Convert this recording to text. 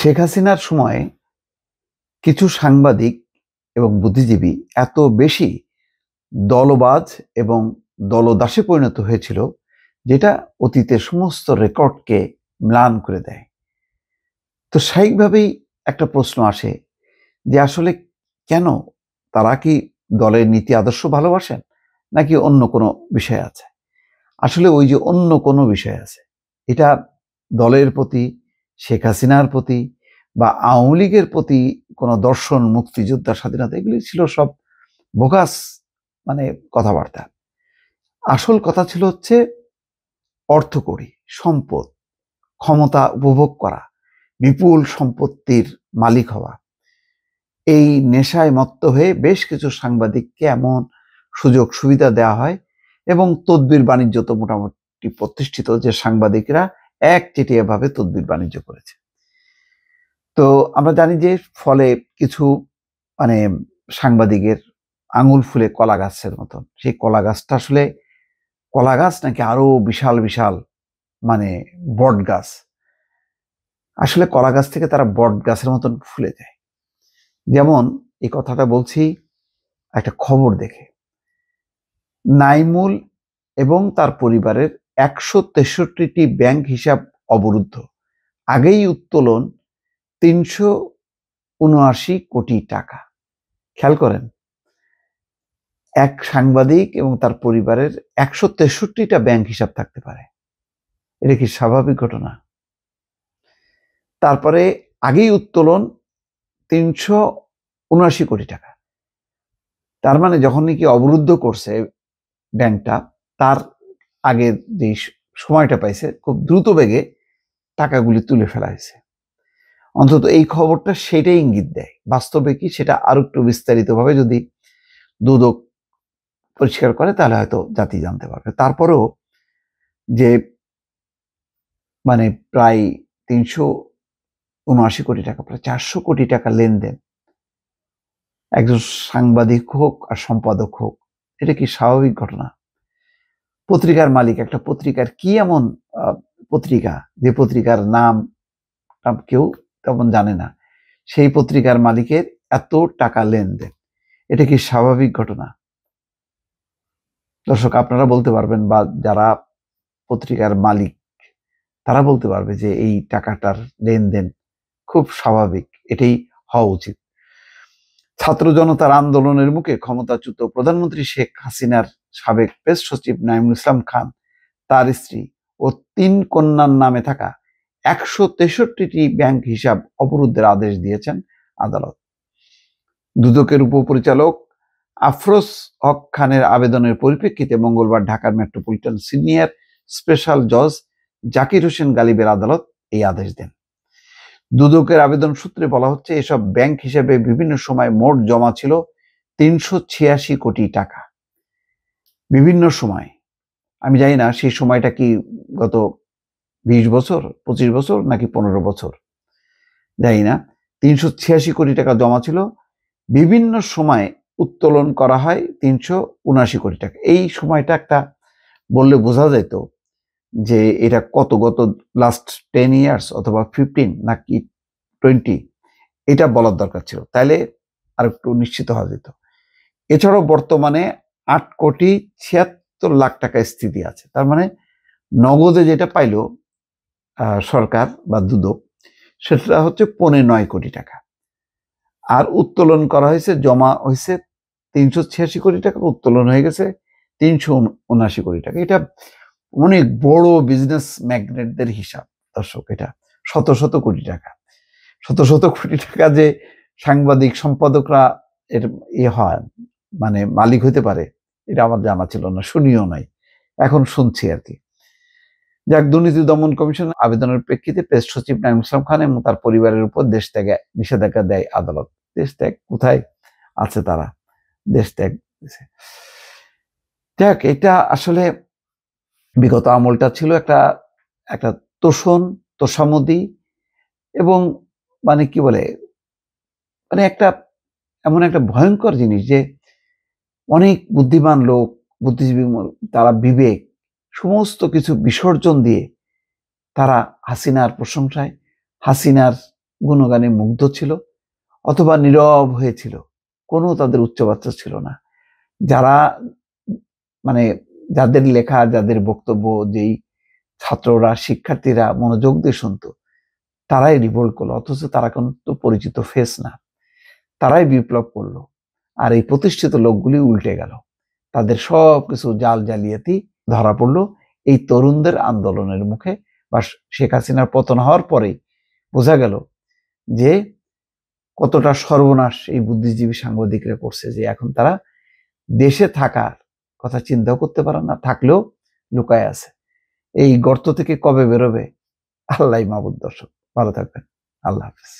শেখ হাসিনার সময়ে কিছু সাংবাদিক এবং বুদ্ধিজীবী এত বেশি দলবাজ এবং দলদাসে পরিণত হয়েছিল, যেটা অতীতের সমস্ত রেকর্ডকে ম্লান করে দেয়। তো স্বাভাবিকভাবেই একটা প্রশ্ন আসে যে আসলে কেন তারা কি দলের নীতি আদর্শ ভালোবাসেন, নাকি অন্য কোনো বিষয় আছে? আসলে ওই যে অন্য কোনো বিষয় আছে, এটা দলের প্রতি, শেখ হাসিনার প্রতি বা আওয়ামী লীগের প্রতি কোনো দর্শন, মুক্তিযোদ্ধা, স্বাধীনতা, এগুলি ছিল সব বোগাস কথাবার্তা। আসল কথা ছিল হচ্ছে অর্থকড়ি, সম্পদ, ক্ষমতা উপভোগ করা, বিপুল সম্পত্তির মালিক হওয়া। এই নেশায় মত্ত হয়ে বেশ কিছু সাংবাদিককে এমন সুযোগ সুবিধা দেওয়া হয় এবং তদবির বাণিজ্য তো মোটামুটি প্রতিষ্ঠিত, যে সাংবাদিকরা একচেটিয়াভাবে তদবির বাণিজ্য করেছে। তো আমরা জানি যে ফলে কিছু সাংবাদিকের আঙুল ফুলে কলা গাছের মতন। সেই কলা গাছটা আসলে কলা গাছ নাকি আরো বিশাল বিশাল বট গাছ? আসলে কলা গাছ থেকে তারা বট গাছের মতন ফুলে যায়। যেমন এই কথাটা বলছি একটা খবর দেখে। নাইমুল এবং তার পরিবারের 163টি ব্যাংক হিসাব অবরুদ্ধ, আগেই উত্তোলন 379 কোটি টাকা। খেয়াল করেন, এক সাংবাদিক এবং তার পরিবারের 163টা ব্যাংক হিসাব থাকতে পারে, এটা কি স্বাভাবিক ঘটনা? তারপরে আগেই উত্তোলন 379 কোটি টাকা। তার মানে যখন নাকি অবরুদ্ধ করছে ব্যাংকটা, তার আগে যে সময়টা পাইছে, খুব দ্রুত বেগে টাকাগুলি তুলে ফেলা হয়েছে। অন্তত এই খবরটা সেটাই ইঙ্গিত দেয়। বাস্তবে কি, সেটা আরো একটু বিস্তারিতভাবে যদি দুদক পরিষ্কার করে তাহলে হয়তো জাতি জানতে পারবে। তারপরেও যে প্রায় 379 কোটি টাকা, প্রায় 400 কোটি টাকা লেনদেন, একজন সাংবাদিক হোক আর সম্পাদক হোক, এটা কি স্বাভাবিক ঘটনা? পত্রিকার মালিক, একটা পত্রিকার কি এমন পত্রিকা যে পত্রিকার নাম কেউ তেমন জানে না, সেই পত্রিকার মালিকের এত টাকা লেনদেন, এটা কি স্বাভাবিক ঘটনা? দর্শক, আপনারা বলতে পারবেন, বা যারা পত্রিকার মালিক তারা বলতে পারবে যে এই টাকাটার লেনদেন খুব স্বাভাবিক, এটাই হওয়া উচিত। ছাত্র জনতার আন্দোলনের মুখে ক্ষমতাচ্যুত প্রধানমন্ত্রী শেখ হাসিনার সাবেক প্রেস সচিব নাঈমুল ইসলাম খান, তার স্ত্রী ও 3 কন্যার নামে থাকা 163টি ব্যাংক হিসাব অবরুদ্ধের আদেশ দিয়েছেন আদালত। দুদকের উপপরিচালক আফরোজ হক খানের আবেদনের পরিপ্রেক্ষিতে মঙ্গলবার ঢাকার মেট্রোপলিটন সিনিয়র স্পেশাল জজ জাকির হোসেন গালিবের আদালত এই আদেশ দেন। দুদকের আবেদন সূত্রে বলা হচ্ছে, এসব ব্যাংক হিসেবে বিভিন্ন সময় মোট জমা ছিল 386 কোটি টাকা। বিভিন্ন সময়, আমি জানি না সেই সময়টা কি গত 20 বছর, 25 বছর নাকি 15 বছর, জানি না। 386 কোটি টাকা জমা ছিল, বিভিন্ন সময় উত্তোলন করা হয় 379 কোটি টাকা। এই সময়টা একটা বললে বোঝা যেত যে এটা কত, গত লাস্ট 10 ইয়ার্স অথবা 15 নাকি 20, এটা বলার দরকার ছিল, তাইলে আর একটু নিশ্চিত হওয়া যেত। এছাড়াও বর্তমানে 8,76,00,000 টাকা স্থিতি আছে। তার মানে নগদে যেটা পাইল সরকার বা দুদক, সেটা হচ্ছে 9.25 কোটি টাকা। আর উত্তোলন করা হয়েছে, জমা হয়েছে 386 কোটি টাকা, উত্তোলন হয়ে গেছে 379 কোটি টাকা। এটা অনেক বড় বিজনেস ম্যাগনেটদের হিসাব দর্শক। এটা শত শত কোটি টাকা, শত শত কোটি টাকা যে সাংবাদিক সম্পাদকরা এর হয় মালিক হইতে পারে, এটা আমার জানা ছিল না, শুনিও নাই, এখন শুনছি আর কি। যাক, দুর্নীতি দমন কমিশন আবেদনের প্রেক্ষিতে প্রেস সচিব নাঈমুল ইসলাম খান এবং তার পরিবারের উপর দেশ ত্যাগে নিষেধাজ্ঞা দেয় আদালত। দেশ ত্যাগ কোথায় আছে, তারা দেশ ত্যাগ। যাক, এটা আসলে বিগত আমলটা ছিল একটা একটা তোষণ, তোষামোদী এবং কি বলে একটা এমন একটা ভয়ঙ্কর জিনিস, যে অনেক বুদ্ধিমান লোক, বুদ্ধিজীবী, তারা বিবেক সমস্ত কিছু বিসর্জন দিয়ে তারা হাসিনার প্রশংসায়, হাসিনার গুণগানে মুগ্ধ ছিল অথবা নীরব হয়েছিল, কোনো তাদের উচ্চবাচ্য ছিল না। যারা মানে যাদের লেখা, যাদের বক্তব্য যেই ছাত্ররা, শিক্ষার্থীরা মনোযোগ দিয়ে শুনতো, তারাই রিভোল্ট করলো, অথচ তারা কিন্তু পরিচিত ফেস না। তারাই বিপ্লব করলো, আর এই প্রতিষ্ঠিত লোকগুলি উল্টে গেল। তাদের সব কিছু জাল জালিয়াতি ধরা পড়লো এই তরুণদের আন্দোলনের মুখে, বা শেখ হাসিনার পতন হওয়ার পরেই বোঝা গেল যে কতটা সর্বনাশ এই বুদ্ধিজীবী সাংবাদিকরা করছে, যে এখন তারা দেশে থাকার কথা চিন্তাও করতে পারে না, থাকলেও লুকায় আছে। এই গর্ত থেকে কবে বেরোবে আল্লাহই মাবুদ। দর্শক ভালো থাকবেন, আল্লাহ হাফেজ।